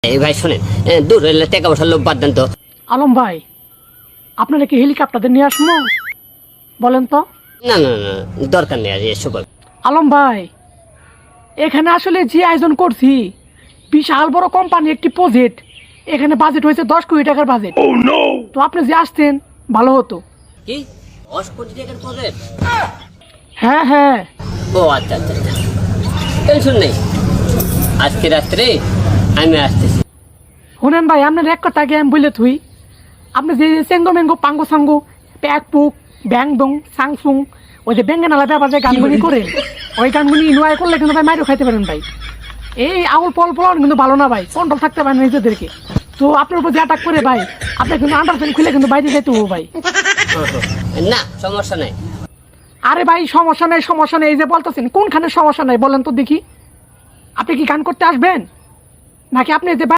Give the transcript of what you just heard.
এই ভাই শোনেন, দূর হইলে টাকা পয়সার লোভ বাদ দেন তো। আলম ভাই, আপনারা কি হেলিকপ্টার নিয়ে আসবো বলেন তো? না না না, দরকার নেই আর এসব। আলম ভাই, এখানে আসলে যে আয়োজন করছি বিশাল বড় কোম্পানি একটি প্রজেক্ট, এখানে বাজেট হয়েছে 10 কোটি টাকার বাজেট। তো আপনি যে আসতেন ভালো হতো। কি 10 কোটি টাকার প্রজেক্ট? হ্যাঁ হ্যাঁ। ও আচ্ছা আচ্ছা আচ্ছা, টেনশন নেই, আজকে রাত্রে আমি আসতেছি। শুনেন ভাই, আপনার এক কথা আগে আমি বলে থুই, আপনি যে চেঙ্গো মেঙ্গো পাঙ্গো সাঙ্গো প্যাক পুক ব্যাং বং সাংসুং ওই যে ব্যাঙ্গে নালা ব্যাপার যে গানগুলি করেন, ওই গানগুলি ইনওয়াই করলে কিন্তু ভাই মাইরও খাইতে পারেন ভাই। এই আউল পল পল কিন্তু ভালো না ভাই, কন্ট্রোল থাকতে পারেন নিজেদেরকে। তো আপনার উপর যে অ্যাটাক করে ভাই, আপনি কিন্তু আন্ডারপ্যান্ট খুলে কিন্তু বাইরে যেতে হবো ভাই। না সমস্যা নাই। আরে ভাই সমস্যা নেই সমস্যা নেই, এই যে বলতেছেন কোনখানে সমস্যা নাই বলেন তো দেখি। আপনি কি গান করতে আসবেন নাকি আপনি যে